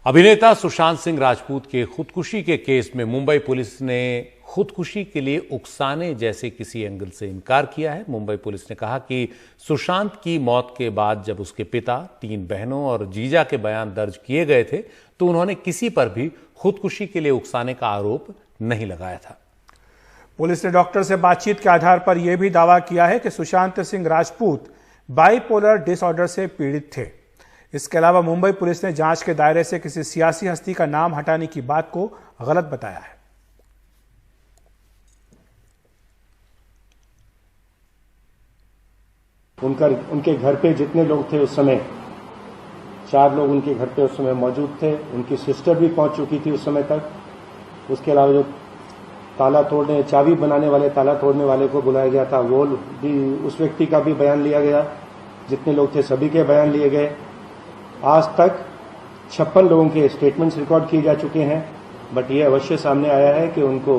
अभिनेता सुशांत सिंह राजपूत के खुदकुशी के केस में मुंबई पुलिस ने खुदकुशी के लिए उकसाने जैसे किसी एंगल से इनकार किया है। मुंबई पुलिस ने कहा कि सुशांत की मौत के बाद जब उसके पिता, 3 बहनों और जीजा के बयान दर्ज किए गए थे तो उन्होंने किसी पर भी खुदकुशी के लिए उकसाने का आरोप नहीं लगाया था। पुलिस ने डॉक्टर से बातचीत के आधार पर यह भी दावा किया है कि सुशांत सिंह राजपूत बाइपोलर डिसऑर्डर से पीड़ित थे। इसके अलावा मुंबई पुलिस ने जांच के दायरे से किसी सियासी हस्ती का नाम हटाने की बात को गलत बताया है। उनके घर पे जितने लोग थे उस समय 4 लोग उनके घर पे उस समय मौजूद थे। उनकी सिस्टर भी पहुंच चुकी थी उस समय तक। उसके अलावा जो चाबी बनाने वाले, ताला तोड़ने वाले को बुलाया गया था, वो भी, उस व्यक्ति का भी बयान लिया गया। जितने लोग थे सभी के बयान लिए गए। आज तक 56 लोगों के स्टेटमेंट्स रिकॉर्ड किए जा चुके हैं, बट ये अवश्य सामने आया है कि उनको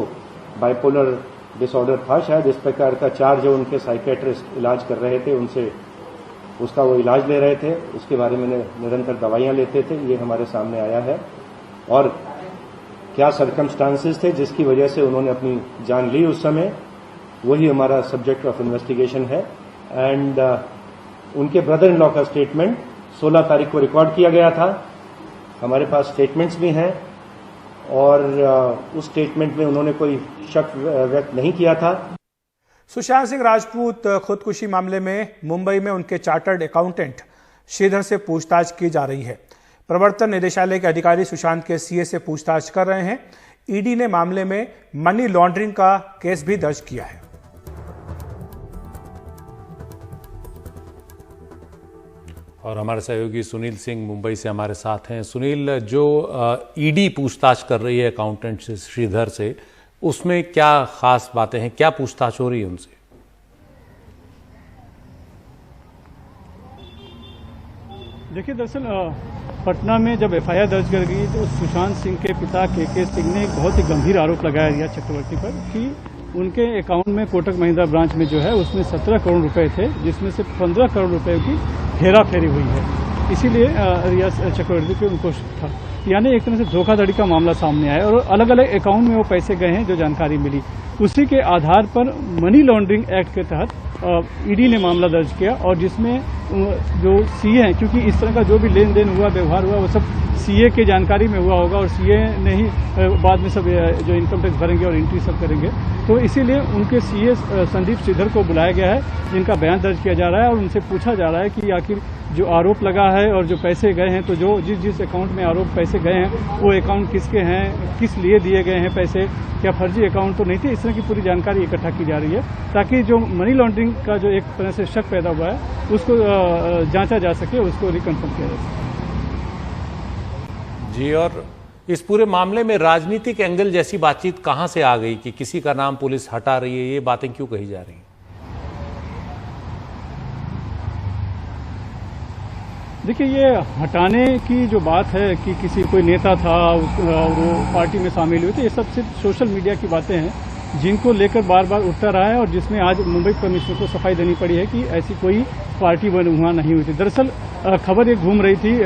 बाइपोलर डिसऑर्डर था। शायद इस प्रकार का 4 जो उनके साइकेट्रिस्ट इलाज कर रहे थे उनसे उसका वो इलाज ले रहे थे, उसके बारे में निरंतर दवाइयां लेते थे, ये हमारे सामने आया है। और क्या सर्कमस्टांसेस थे जिसकी वजह से उन्होंने अपनी जान ली उस समय, वही हमारा सब्जेक्ट ऑफ इन्वेस्टिगेशन है। एंड उनके ब्रदर इन लॉ का स्टेटमेंट 16 तारीख को रिकॉर्ड किया गया था। हमारे पास स्टेटमेंट्स भी हैं और उस स्टेटमेंट में उन्होंने कोई शक व्यक्त नहीं किया था। सुशांत सिंह राजपूत खुदकुशी मामले में मुंबई में उनके चार्टर्ड अकाउंटेंट श्रीधर से पूछताछ की जा रही है। प्रवर्तन निदेशालय के अधिकारी सुशांत के सीए से पूछताछ कर रहे हैं। ईडी ने मामले में मनी लॉन्ड्रिंग का केस भी दर्ज किया है। और हमारे सहयोगी सुनील सिंह मुंबई से हमारे साथ हैं। सुनील, जो ईडी पूछताछ कर रही है अकाउंटेंट से, श्रीधर से, उसमें क्या खास बातें हैं, क्या पूछताछ हो रही है उनसे? देखिए, दरअसल पटना में जब एफआईआर दर्ज कर गई तो सुशांत सिंह के पिता के सिंह ने एक बहुत ही गंभीर आरोप लगाया रिया चक्रवर्ती पर कि उनके अकाउंट में कोटक महिंद्रा ब्रांच में जो है उसमें 17 करोड़ रुपए थे, जिसमें से 15 करोड़ रुपए की हेराफेरी हुई है। इसीलिए रिया चक्रवर्ती पे उनको था, यानी एक तरह से धोखाधड़ी का मामला सामने आया और अलग अलग अकाउंट में वो पैसे गए हैं जो जानकारी मिली। उसी के आधार पर मनी लॉन्ड्रिंग एक्ट के तहत ईडी ने मामला दर्ज किया और जिसमें जो सीए हैं, क्योंकि इस तरह का जो भी लेन देन हुआ, व्यवहार हुआ, वो सब सीए के जानकारी में हुआ होगा और सीए ने ही बाद में सब जो इनकम टैक्स भरेंगे और एंट्री सब करेंगे, तो इसीलिए उनके सीए संदीप श्रीधर को बुलाया गया है, जिनका बयान दर्ज किया जा रहा है और उनसे पूछा जा रहा है कि आखिर जो आरोप लगा है और जो पैसे गए हैं, तो जो जिस अकाउंट में आरोप पैसे गए हैं वो अकाउंट किसके हैं, किस लिए दिए गए हैं पैसे, क्या फर्जी अकाउंट तो नहीं थे। इस तरह की पूरी जानकारी इकट्ठा की जा रही है ताकि जो मनी लॉन्ड्रिंग का जो एक तरह से शक पैदा हुआ है उसको जांचा जा सके, उसको रिकन्फर्म किया जा सके। जी, और इस पूरे मामले में राजनीतिक एंगल जैसी बातचीत कहां से आ गई कि किसी का नाम पुलिस हटा रही है, ये बातें क्यों कही जा रही हैं? देखिए, ये हटाने की जो बात है कि किसी कोई नेता था वो पार्टी में शामिल हुए थे, ये सब सिर्फ सोशल मीडिया की बातें हैं जिनको लेकर बार बार उठता रहा है और जिसमें आज मुंबई कमिश्नर को सफाई देनी पड़ी है कि ऐसी कोई पार्टी वहाँ नहीं हुई थी। दरअसल खबर ये घूम रही थी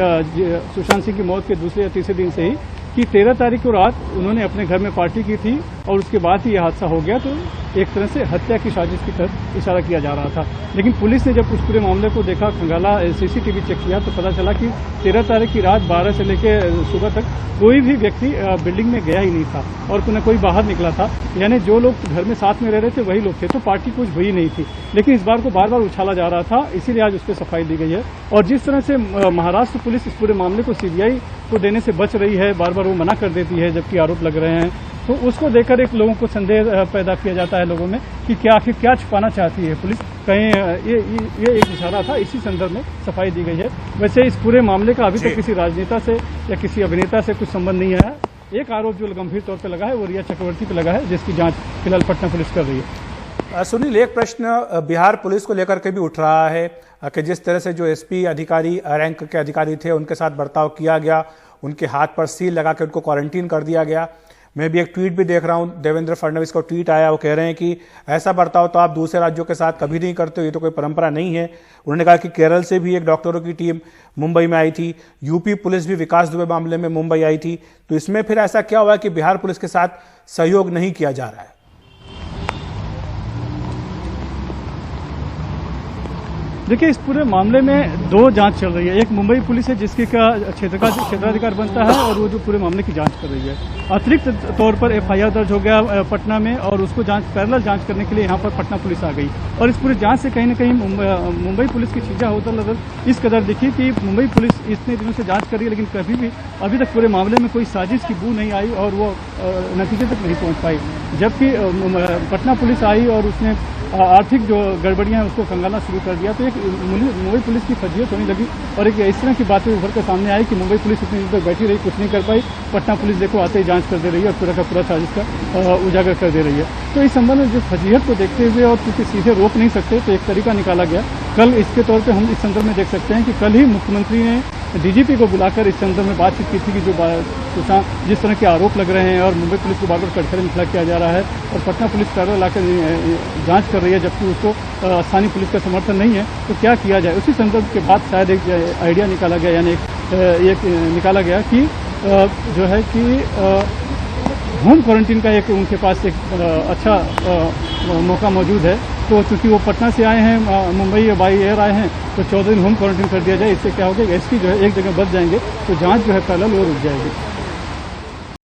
सुशांत सिंह की मौत के दूसरे या तीसरे दिन से ही कि 13 तारीख को रात उन्होंने अपने घर में पार्टी की थी और उसके बाद ही यह हादसा हो गया। तो एक तरह से हत्या की साजिश की तरफ इशारा किया जा रहा था। लेकिन पुलिस ने जब उस पूरे मामले को देखा, खंगाला, सीसीटीवी चेक किया, तो पता चला कि 13 तारीख की रात 12 से लेकर सुबह तक कोई भी व्यक्ति बिल्डिंग में गया ही नहीं था और न कोई बाहर निकला था। यानी जो लोग घर में साथ में रह रहे थे वही लोग थे, तो पार्टी कुछ हुई नहीं थी। लेकिन इस बार को बार बार उछाला जा रहा था, इसीलिए आज उस पर सफाई दी गई है। और जिस तरह से महाराष्ट्र पुलिस इस पूरे मामले को सीबीआई को देने से बच रही है, बार बार वो मना कर देती है जबकि आरोप लग रहे हैं, तो उसको देखकर एक लोगों को संदेह पैदा किया जाता है लोगों में कि क्या आखिर क्या छुपाना चाहती है पुलिस। कहीं ये एक इशारा था, इसी संदर्भ में सफाई दी गई है। वैसे इस पूरे मामले का अभी तक किसी राजनेता से या किसी अभिनेता से कुछ संबंध नहीं है। एक आरोप जो गंभीर तौर पर लगा है वो रिया चक्रवर्ती पे लगा है, जिसकी जांच फिलहाल पटना पुलिस कर रही है। सुनील, एक प्रश्न बिहार पुलिस को लेकर के भी उठ रहा है कि जिस तरह से जो एसपी अधिकारी रैंक के अधिकारी थे उनके साथ बर्ताव किया गया, उनके हाथ पर सील लगा के उनको क्वारंटीन कर दिया गया। मैं भी एक ट्वीट भी देख रहा हूं, देवेंद्र फडणवीस को ट्वीट आया, वो कह रहे हैं कि ऐसा बर्ताव तो आप दूसरे राज्यों के साथ कभी नहीं करते हो, ये तो कोई परंपरा नहीं है। उन्होंने कहा कि केरल से भी एक डॉक्टरों की टीम मुंबई में आई थी, यूपी पुलिस भी विकास दुबे मामले में मुंबई आई थी, तो इसमें फिर ऐसा क्या हुआ कि बिहार पुलिस के साथ सहयोग नहीं किया जा रहा है? देखिए, इस पूरे मामले में दो जांच चल रही है। एक मुंबई पुलिस है जिसके का क्षेत्राधिकार बनता है और वो जो पूरे मामले की जांच कर रही है। अतिरिक्त तौर पर एफआईआर दर्ज हो गया पटना में और उसको पैरेलल जांच करने के लिए यहाँ पर पटना पुलिस आ गई और इस पूरी जांच से कहीं ना कहीं मुंबई पुलिस की चीजा होता इस कदर दिखी कि मुंबई पुलिस इतने दिनों से जांच कर रही है लेकिन कभी भी अभी तक पूरे मामले में कोई साजिश की बू नहीं आई और वो नतीजे तक नहीं पहुंच पाई। जबकि पटना पुलिस आई और उसने आर्थिक जो गड़बड़ियां हैं उसको खंगालना शुरू कर दिया, तो एक मुंबई पुलिस की फजीहत होने लगी और एक इस तरह की बातें उभर कर सामने आई कि मुंबई पुलिस इतनी देर बैठी रही, कुछ नहीं कर पाई। पटना पुलिस देखो आते ही जांच कर दे रही है और पूरा का पूरा साजिश का उजागर कर दे रही है। तो इस संबंध में जो फजीहत को देखते हुए और क्योंकि सीधे रोक नहीं सकते तो एक तरीका निकाला गया। कल इसके तौर पर हम इस संदर्भ में देख सकते हैं कि कल ही मुख्यमंत्री ने डीजीपी को बुलाकर इस संदर्भ में बातचीत की थी कि जो जिस तरह के आरोप लग रहे हैं और मुंबई पुलिस को बार बार कटघरे में खड़ा किया जा रहा है और पटना पुलिस पैरेलल लाकर जांच कर रही है जबकि उसको स्थानीय पुलिस का समर्थन नहीं है, तो क्या किया जाए। उसी संदर्भ के बाद शायद एक आइडिया निकाला गया, यानी एक निकाला गया कि जो है कि होम क्वारंटीन का एक उनके पास एक अच्छा मौका मौजूद है। तो चूंकि वो पटना से आए हैं, मुंबई बाई एयर आए हैं, तो 14 दिन होम क्वारंटीन कर दिया जाए। इससे क्या होगा, एसपी जो है एक जगह बच जाएंगे तो जांच जो है पैरेलल और रुक जाएगी।